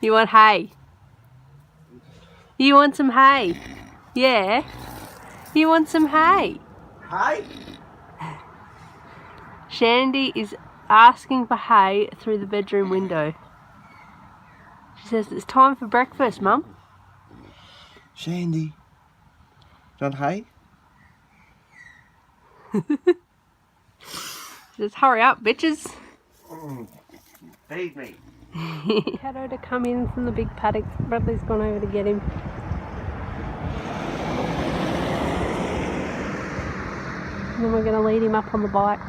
You want hay? You want some hay? Yeah? You want some hay? Hay? Shandy is asking for hay through the bedroom window. She says it's time for breakfast, Mum. Shandy. Do you want hay? She says, hurry up, bitches. Feed me. Caddo to come in from the big paddock. Bradley's gone over to get him. And then we're going to lead him up on the bike.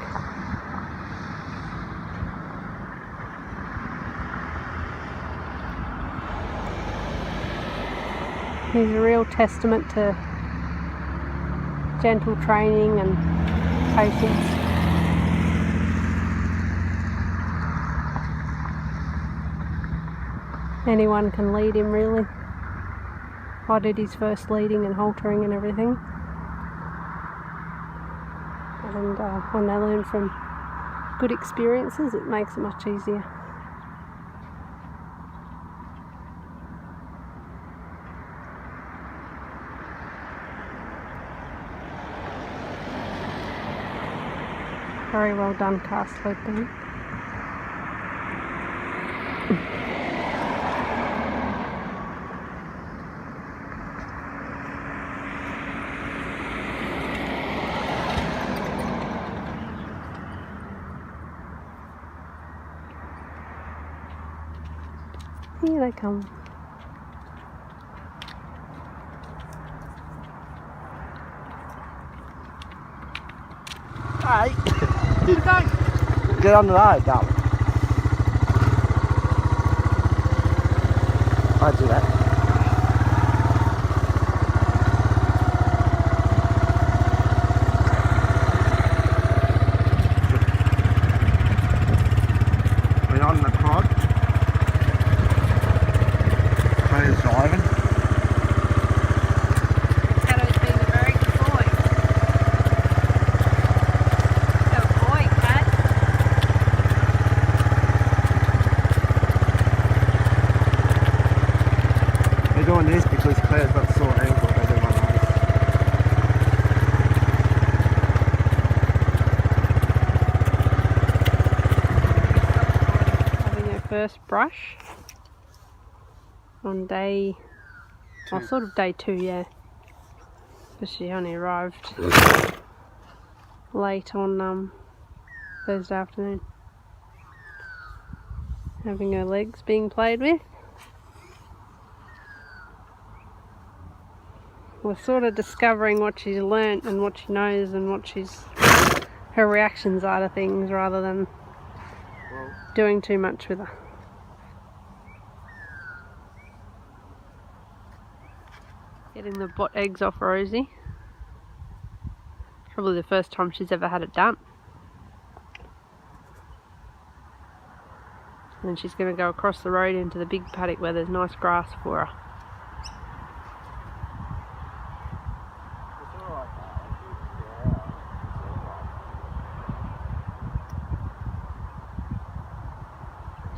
He's a real testament to gentle training and patience. Anyone can lead him, really. I did his first leading and haltering and everything. And when they learn from good experiences, it makes it much easier. Very well done, cast loop then. Here they come. Hey! Get on the road, darling. I'd do that. We're on the prod. Claire's driving. Caddo's being a very good boy. Good boy, Cad. We're doing this because Claire's got a sore ankle. They do my race. Having her first brush on day, well, sort of day 2, yeah. Because she only arrived late on Thursday afternoon. Having her legs being played with. We're sort of discovering what she's learnt and what she knows and what her reactions are to things rather than doing too much with her. Getting the bot eggs off Rosie. Probably the first time she's ever had it done. And then she's going to go across the road into the big paddock where there's nice grass for her.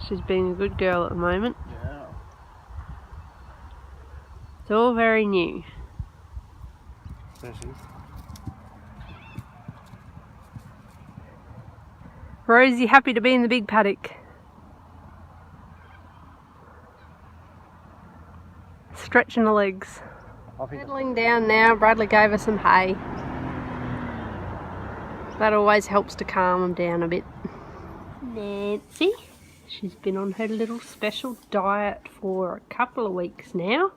She's being a good girl at the moment. Yeah. It's all very new. There she is. Rosie happy to be in the big paddock. Stretching the legs. Settling down now, Bradley gave her some hay. That always helps to calm them down a bit. Nancy, she's been on her little special diet for a couple of weeks now.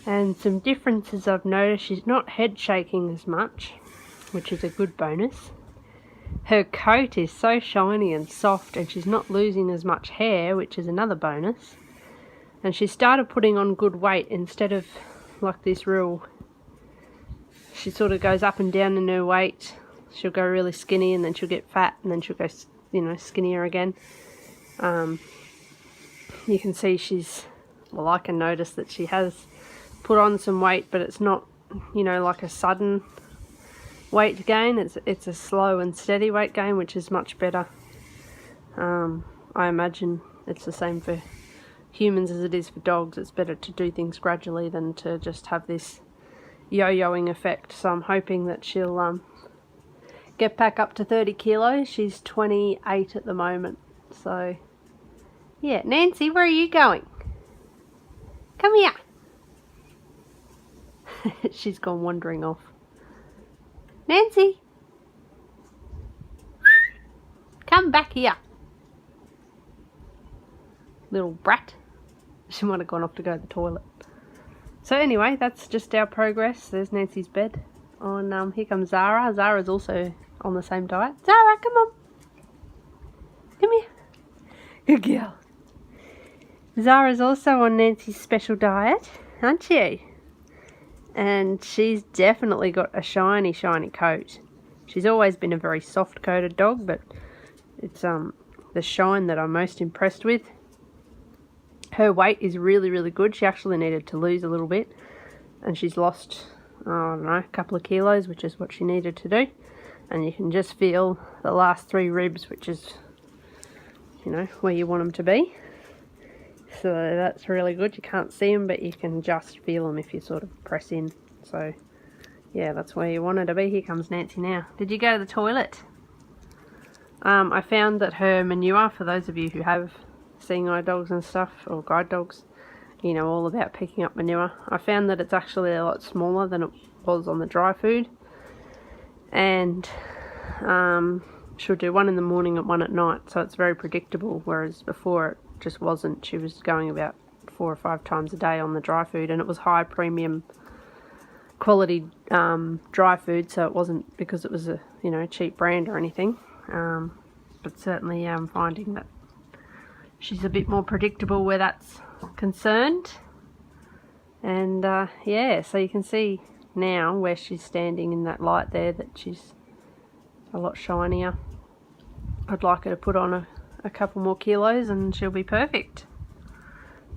And some differences I've noticed, she's not head shaking as much, which is a good bonus. Her coat is so shiny and soft and she's not losing as much hair, which is another bonus. And she started putting on good weight instead of like this real, she sort of goes up and down in her weight. She'll go really skinny and then she'll get fat and then she'll go, you know, skinnier again. You can see I can notice that she has put on some weight, but it's not, you know, like a sudden weight gain. It's a slow and steady weight gain, which is much better. I imagine it's the same for humans as it is for dogs. It's better to do things gradually than to just have this yo-yoing effect. So I'm hoping that she'll get back up to 30 kilos. She's 28 at the moment. So yeah, Nancy, where are you going? Come here. She's gone wandering off. Nancy, come back here. Little brat. She might have gone off to go to the toilet. So anyway, that's just our progress. There's Nancy's bed. On here comes Zara. Zara's also on the same diet. Zara, come on. Come here. Good girl. Zara's also on Nancy's special diet, aren't you? And she's definitely got a shiny, shiny coat. She's always been a very soft-coated dog, but it's the shine that I'm most impressed with. Her weight is really, really good. She actually needed to lose a little bit, and she's lost, I don't know, a couple of kilos, which is what she needed to do. And you can just feel the last 3 ribs, which is, you know, where you want them to be. So that's really good. You can't see them, but you can just feel them if you sort of press in. So yeah, that's where you want her to be. Here comes Nancy now. Did you go to the toilet? I found that her manure, for those of you who have seeing eye dogs and stuff, or guide dogs, you know all about picking up manure. I found that it's actually a lot smaller than it was on the dry food. And she'll do one in the morning and one at night, so it's very predictable, whereas before it just wasn't. She was going about 4 or 5 times a day on the dry food, and it was high premium quality dry food, so it wasn't because it was a cheap brand or anything, but certainly I'm finding that she's a bit more predictable where that's concerned. And yeah, so you can see now where she's standing in that light there that she's a lot shinier. I'd like her to put on a couple more kilos and she'll be perfect.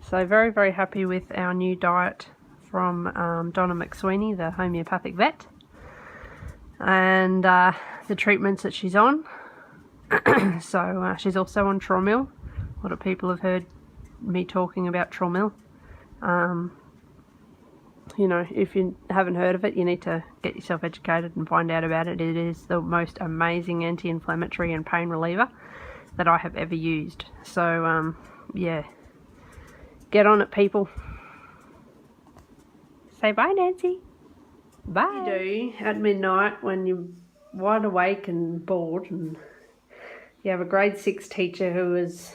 So very, very happy with our new diet from Donna McSweeney, the homeopathic vet, and the treatments that she's on. So she's also on Traumil. A lot of people have heard me talking about Traumil. You know, if you haven't heard of it, you need to get yourself educated and find out about it. It is the most amazing anti-inflammatory and pain reliever that I have ever used. So yeah, get on it, people. Say bye, Nancy. Bye. You do at midnight when you're wide awake and bored, and you have a grade 6 teacher who is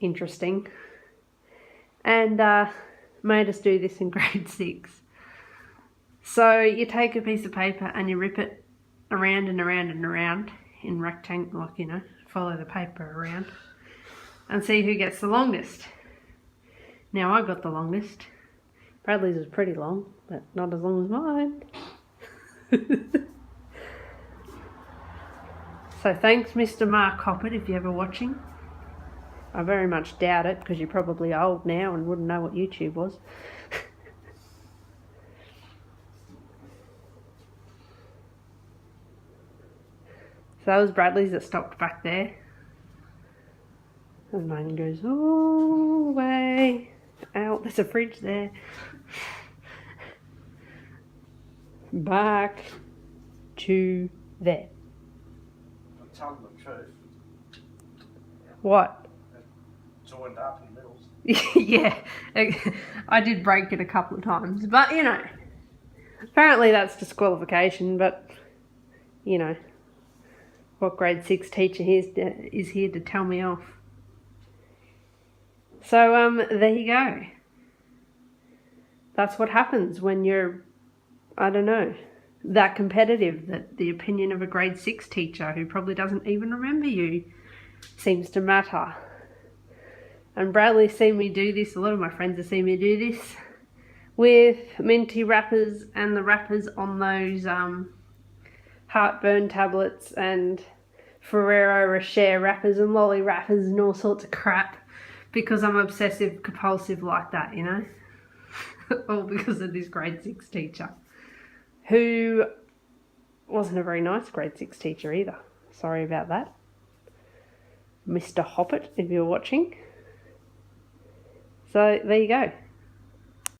interesting and made us do this in grade 6. So you take a piece of paper and you rip it around and around and around in rectangle, like, you know, follow the paper around and see who gets the longest. Now I got the longest. Bradley's was pretty long, but not as long as mine. So thanks, Mr. Mark Hoppert, if you're ever watching. I very much doubt it, because you're probably old now and wouldn't know what YouTube was. So that was Bradley's that stopped back there. And mine goes all the way out. There's a fridge there. Back to there. I'm telling the truth. What? Joined up in the middle. Yeah, I did break it a couple of times, but you know, apparently that's disqualification. But you know, what grade 6 teacher is here to tell me off? So there you go. That's what happens when you're, I don't know, that competitive, that the opinion of a grade 6 teacher who probably doesn't even remember you seems to matter. And Bradley's seen me do this, a lot of my friends have seen me do this, with Minty wrappers and the wrappers on those heartburn tablets and Ferrero Rocher wrappers and lolly wrappers and all sorts of crap, because I'm obsessive compulsive like that, you know. All because of this grade 6 teacher, who wasn't a very nice grade 6 teacher either. Sorry about that. Mr. Hoppet, if you're watching. So there you go.